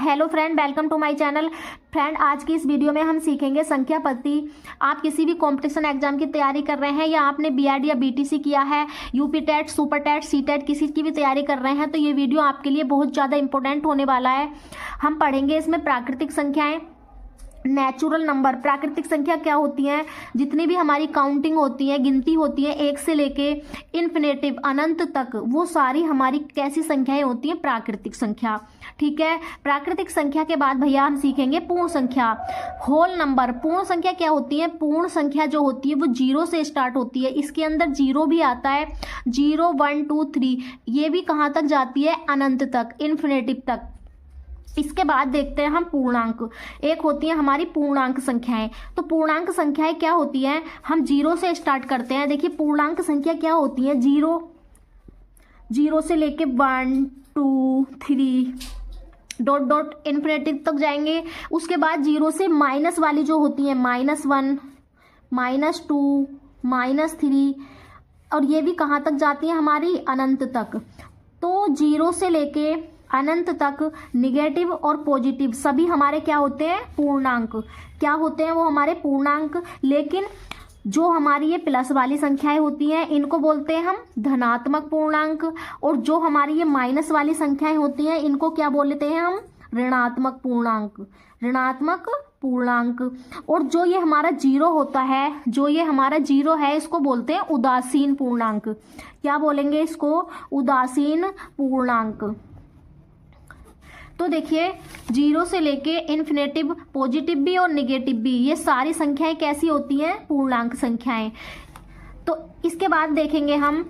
Hello friend, welcome to my channel. Friend, आज की इस वीडियो में हम सीखेंगे संख्या पद्धति। आप किसी भी कंपटीशन एग्जाम की तैयारी कर रहे हैं या आपने बीआरडी या बीटीसी किया है, UP TET, super TET, C TET, किसी की भी तैयारी कर रहे हैं तो ये वीडियो आपके लिए बहुत ज़्यादा इंपॉर्टेंट होने वाला है। हम पढ़ेंगे इसमें प्राकृतिक संख्याएँ, नेचुरल नंबर। प्राकृतिक संख्या क्या होती हैं? जितनी भी हमारी काउंटिंग होती है, गिनती होती है, एक से लेके इन्फिनेटिव अनंत तक, वो सारी हमारी कैसी संख्याएं होती हैं? प्राकृतिक संख्या। ठीक है। प्राकृतिक संख्या के बाद भैया हम सीखेंगे पूर्ण संख्या, होल नंबर। पूर्ण संख्या क्या होती है? पूर्ण संख्या जो होती है वो 0 से स्टार्ट होती है। इसके अंदर 0 भी आता है, 0, 1, 2, 3। ये भी कहाँ तक जाती है? अनंत तक, इन्फिनेटिव तक। इसके बाद देखते हैं हम पूर्णांक। एक होती है हमारी पूर्णांक संख्याएं। तो पूर्णांक संख्याएं क्या होती हैं? हम 0 से स्टार्ट करते हैं। देखिए पूर्णांक संख्या क्या होती है? 0 से लेके 1, 2, 3 डॉट डॉट इन्फिनेटिव तक जाएंगे। उसके बाद 0 से माइनस वाली जो होती है, -1, -2, -3, और ये भी कहाँ तक जाती है? हमारी अनंत तक। तो 0 से लेके अनंत तक निगेटिव और पॉजिटिव सभी हमारे क्या होते हैं? पूर्णांक। क्या होते हैं वो? हमारे पूर्णांक। लेकिन जो हमारी ये प्लस वाली संख्याएं होती हैं इनको बोलते हैं हम धनात्मक पूर्णांक, और जो हमारी ये माइनस वाली संख्याएं होती हैं इनको क्या बोलते हैं हम? ऋणात्मक पूर्णांक। ऋणात्मक पूर्णांक। और जो ये हमारा 0 होता है, जो ये हमारा 0 है, इसको बोलते हैं उदासीन पूर्णांक। क्या बोलेंगे इसको? उदासीन पूर्णांक। तो देखिए 0 से लेके इन्फिनेटिव, पॉजिटिव भी और निगेटिव भी, ये सारी संख्याएं कैसी होती हैं? पूर्णांक संख्याएं। तो इसके बाद देखेंगे हम,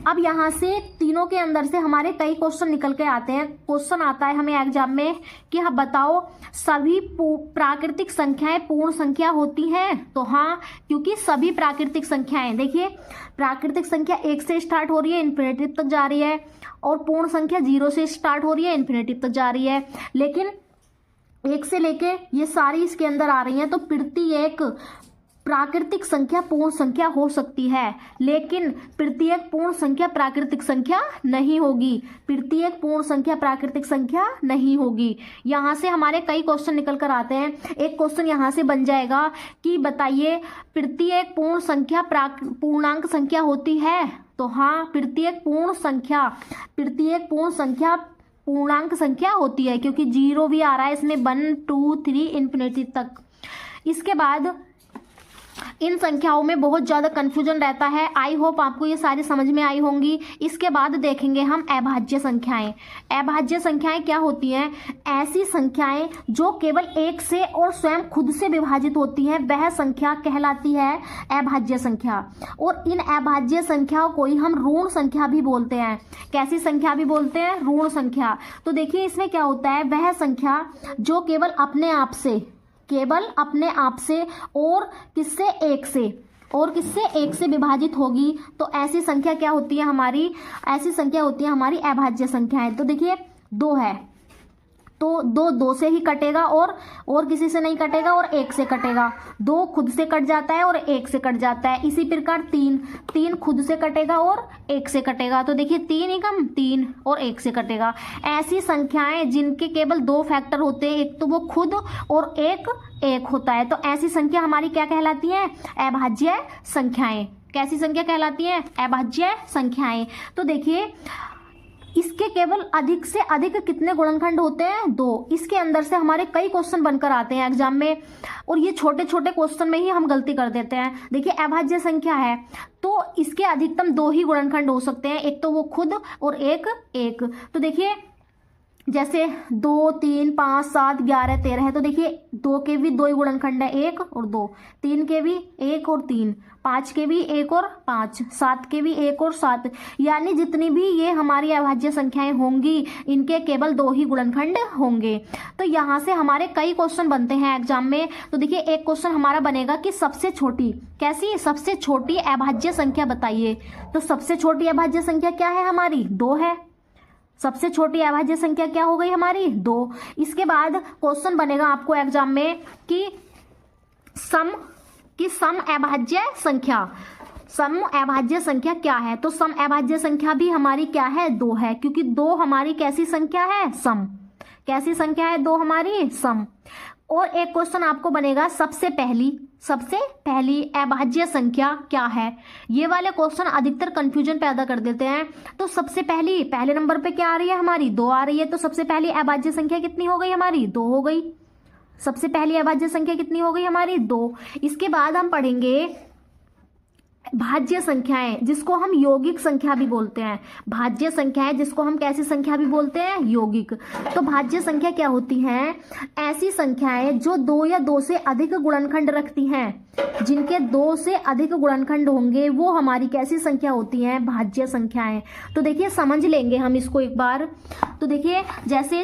अब यहाँ से तीनों के अंदर से हमारे कई क्वेश्चन निकल के आते हैं। क्वेश्चन आता है हमें एग्जाम में कि हाँ बताओ सभी प्राकृतिक संख्याएं पूर्ण संख्या होती हैं? तो हाँ, क्योंकि सभी प्राकृतिक संख्याएं, देखिए प्राकृतिक संख्या 1 से स्टार्ट हो रही है, इन्फिनेटिव तक जा रही है, और पूर्ण संख्या 0 से स्टार्ट हो रही है, इन्फिनेटिव तक जा रही है। लेकिन 1 से लेके ये सारी इसके अंदर आ रही हैं, तो प्रत्येक प्राकृतिक संख्या पूर्ण संख्या हो सकती है, लेकिन प्रत्येक पूर्ण संख्या प्राकृतिक संख्या नहीं होगी। प्रत्येक पूर्ण संख्या प्राकृतिक संख्या नहीं होगी। यहाँ से हमारे कई क्वेश्चन निकल कर आते हैं। एक क्वेश्चन यहाँ से बन जाएगा कि बताइए प्रत्येक पूर्ण संख्या पूर्णांक संख्या होती है? तो हाँ, प्रत्येक पूर्ण संख्या पूर्णांक संख्या होती है, क्योंकि 0 भी आ रहा है इसमें, 1, 2, 3 इन्फिनिटी तक। इसके बाद इन संख्याओं में बहुत ज़्यादा कन्फ्यूजन रहता है। आई होप आपको ये सारी समझ में आई होंगी। इसके बाद देखेंगे हम अभाज्य संख्याएं। अभाज्य संख्याएं क्या होती हैं? ऐसी संख्याएं जो केवल एक से और स्वयं खुद से विभाजित होती हैं, वह संख्या कहलाती है अभाज्य संख्या। और इन अभाज्य संख्याओं को ही हम ऋण संख्या भी बोलते हैं। कैसी संख्या भी बोलते हैं? ऋण संख्या। तो देखिए इसमें क्या होता है? वह संख्या जो केवल अपने आप से और किससे? एक से विभाजित होगी, तो ऐसी संख्या क्या होती है हमारी? ऐसी संख्या होती है हमारी अभाज्य संख्याएं। तो देखिए 2 है, तो 2 से ही कटेगा और किसी से नहीं कटेगा, और 1 से कटेगा। 2 खुद से कट जाता है और 1 से कट जाता है। इसी प्रकार 3 खुद से कटेगा और 1 से कटेगा। तो देखिए 3 एकम 3 और 1 से कटेगा। ऐसी संख्याएं जिनके केवल 2 फैक्टर होते हैं, एक तो वो खुद और एक होता है, तो ऐसी संख्या हमारी क्या कहलाती है? अभाज्य संख्याएं। कैसी संख्या कहलाती है? अभाज्य संख्याएं। तो देखिए इसके केवल अधिक से अधिक कितने गुणनखंड होते हैं? 2। इसके अंदर से हमारे कई क्वेश्चन बनकर आते हैं एग्जाम में, और ये छोटे छोटे क्वेश्चन में ही हम गलती कर देते हैं। देखिए अभाज्य संख्या है तो इसके अधिकतम 2 ही गुणनखंड हो सकते हैं, एक तो वो खुद और एक। तो देखिए जैसे 2, 3, 5, 7, 11, 13 है, तो देखिए 2 के भी 2 ही गुणनखंड है, 1 और 2। 3 के भी 1 और 3, 5 के भी 1 और 5, 7 के भी 1 और 7। यानी जितनी भी ये हमारी अभाज्य संख्याएं होंगी इनके केवल 2 ही गुणनखंड होंगे। तो यहाँ से हमारे कई क्वेश्चन बनते हैं एग्जाम में। तो देखिए एक क्वेश्चन हमारा बनेगा कि सबसे छोटी, कैसी? सबसे छोटी अभाज्य संख्या बताइए। तो सबसे छोटी अभाज्य संख्या क्या है हमारी? 2 है। सबसे छोटी अभाज्य संख्या क्या हो गई हमारी? 2। इसके बाद क्वेश्चन बनेगा आपको एग्जाम में कि सम अभाज्य संख्या, सम अभाज्य संख्या क्या है? तो सम अभाज्य संख्या भी हमारी क्या है? 2 है, क्योंकि 2 हमारी कैसी संख्या है? सम। कैसी संख्या है? 2 हमारी सम। और एक क्वेश्चन आपको बनेगा, सबसे पहली अभाज्य संख्या क्या है? ये वाले क्वेश्चन अधिकतर कंफ्यूजन पैदा कर देते हैं। तो सबसे पहले नंबर पे क्या आ रही है हमारी? 2 आ रही है। तो सबसे पहली अभाज्य संख्या कितनी हो गई हमारी? 2 हो गई। सबसे पहली अभाज्य संख्या कितनी हो गई हमारी? 2। इसके बाद हम पढ़ेंगे भाज्य संख्याएं, जिसको हम यौगिक संख्या भी बोलते हैं। भाज्य संख्याएं जिसको हम कैसी संख्या भी बोलते हैं? यौगिक। तो भाज्य संख्या क्या होती हैं? ऐसी संख्याएं जो 2 या 2 से अधिक गुणनखंड रखती हैं। जिनके 2 से अधिक गुणनखंड होंगे वो हमारी कैसी संख्या होती हैं? भाज्य संख्याएं। तो देखिए समझ लेंगे हम इसको एक बार। तो देखिए जैसे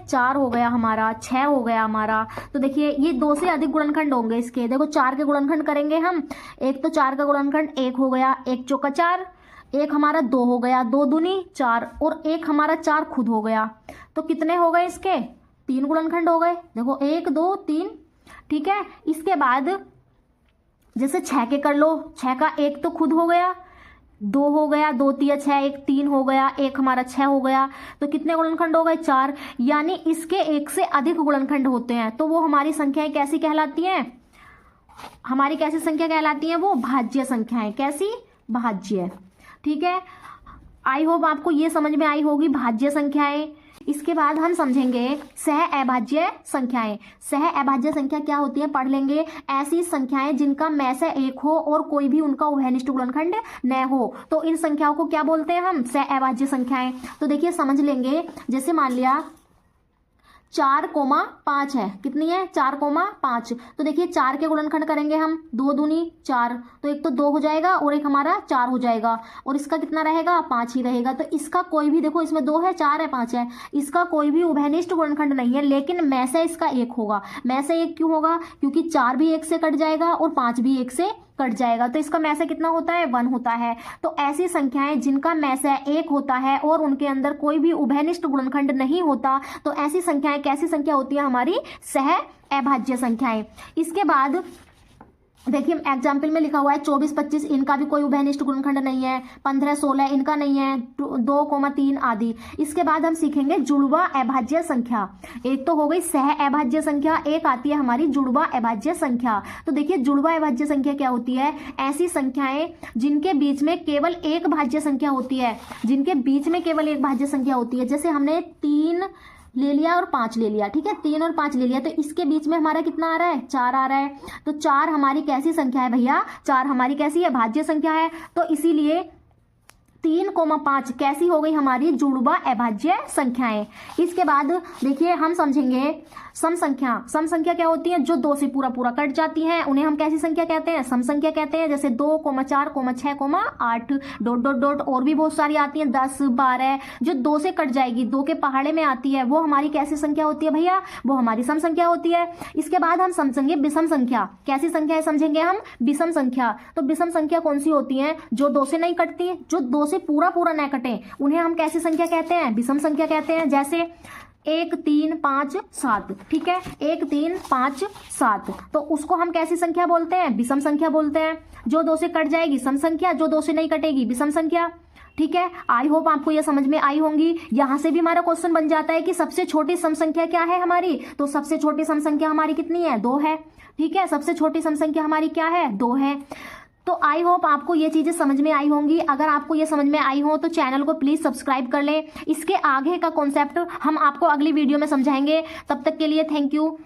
4 हो गया हमारा, 6 हो गया हमारा। तो देखिए ये 2 से अधिक गुणनखंड होंगे इसके। देखो 4 के गुणनखंड करेंगे हम। एक तो 4 का गुणनखंड 1 हो गया, 1 चौका 4, एक हमारा 2 हो गया, 2 दूनी 4, और एक हमारा 4 खुद हो गया। तो कितने हो गए इसके? 3 गुणनखंड हो गए। देखो 1 2 3, ठीक है। इसके बाद जैसे 6 के कर लो, 6 का 1 तो खुद हो गया, 2 हो गया, 2 3 6, 1 3 हो गया, एक हमारा 6 हो गया। तो कितने गुणनखंड हो गए? 4। यानी इसके 1 से अधिक गुणनखंड होते हैं तो वो हमारी संख्याएं कैसी कहलाती हैं? हमारी कैसी संख्या कहलाती हैं? वो भाज्य संख्याएं। कैसी? भाज्य। ठीक है। आई होप आपको ये समझ में आई होगी भाज्य संख्याएं। इसके बाद हम समझेंगे सह अभाज्य संख्याएं। सह अभाज्य संख्या क्या होती है पढ़ लेंगे। ऐसी संख्याएं जिनका में से एक हो और कोई भी उनका उभयनिष्ठ गुणनखंड न हो, तो इन संख्याओं को क्या बोलते हैं हम? सह अभाज्य संख्याएं। तो देखिए समझ लेंगे। जैसे मान लिया 4,5 है। कितनी है? 4,5। तो देखिए 4 के गुणनखंड करेंगे हम, 2 दूनी 4, तो एक तो 2 हो जाएगा और एक हमारा 4 हो जाएगा, और इसका कितना रहेगा? 5 ही रहेगा। तो इसका कोई भी, देखो इसमें 2 है, 4 है, 5 है, इसका कोई भी उभयनिष्ठ गुणनखंड नहीं है, लेकिन में से इसका 1 होगा। में से 1 क्यों होगा? क्योंकि 4 भी 1 से कट जाएगा और 5 भी 1 से कट जाएगा। तो इसका में से कितना होता है? 1 होता है। तो ऐसी संख्याएं जिनका में से 1 होता है और उनके अंदर कोई भी उभयनिष्ठ गुणनखंड नहीं होता, तो ऐसी संख्याएं कैसी संख्या होती है? हमारी सह अभाज्य संख्याएं। इसके बाद देखिए एग्जाम्पल में लिखा हुआ है 24 25, इनका भी कोई उभयनिष्ठ गुणनखंड नहीं है। 15 16 इनका नहीं है। 2,3 आदि। इसके बाद हम सीखेंगे जुड़वा अभाज्य संख्या। एक तो हो गई सह अभाज्य संख्या, एक आती है हमारी जुड़वा अभाज्य संख्या। तो देखिए जुड़वा अभाज्य संख्या क्या होती है? ऐसी संख्याएं जिनके बीच में केवल एक भाज्य संख्या होती है। जिनके बीच में केवल एक भाज्य संख्या होती है। जैसे हमने 3 ले लिया और 5 ले लिया, ठीक है, 3 और 5 ले लिया, तो इसके बीच में हमारा कितना आ रहा है? 4 आ रहा है। तो 4 हमारी कैसी संख्या है भैया? 4 हमारी कैसी है? भाज्य संख्या है। तो इसीलिए 3,5 कैसी हो गई? हमारी जुड़वा अभाज्य संख्याएं। इसके बाद देखिए हम समझेंगे सम संख्या। सम संख्या क्या होती है? जो 2 से पूरा पूरा कट जाती हैं उन्हें हम कैसी संख्या कहते हैं? सम संख्या कहते हैं। जैसे 2, 4, 6, 8 ... और भी बहुत सारी आती हैं, 10 12। जो 2 से कट जाएगी, 2 के पहाड़े में आती है, वो हमारी कैसी संख्या होती है भैया? वो हमारी सम संख्या होती है। इसके बाद हम समझेंगे विषम संख्या। कैसी संख्या है समझेंगे हम? विषम संख्या। तो विषम संख्या कौन सी होती है? जो 2 से नहीं कटती, जो 2 से पूरा पूरा न कटे, उन्हें हम कैसी संख्या कहते हैं? विषम संख्या कहते हैं। जैसे 1 3 5 7, ठीक है, 1 3 5 7, तो उसको हम कैसी संख्या बोलते हैं? विषम संख्या बोलते हैं। जो 2 से कट जाएगी सम संख्या, जो 2 से नहीं कटेगी विषम संख्या। ठीक है, आई होप आपको ये समझ में आई होंगी। यहां से भी हमारा क्वेश्चन बन जाता है कि सबसे छोटी सम संख्या क्या है हमारी? तो सबसे छोटी सम संख्या हमारी कितनी है? 2 है। ठीक है, सबसे छोटी सम संख्या हमारी क्या है? 2 है। तो आई होप आपको ये चीजें समझ में आई होंगी। अगर आपको ये समझ में आई हो तो चैनल को प्लीज सब्सक्राइब कर लें। इसके आगे का कॉन्सेप्ट हम आपको अगली वीडियो में समझाएंगे। तब तक के लिए थैंक यू।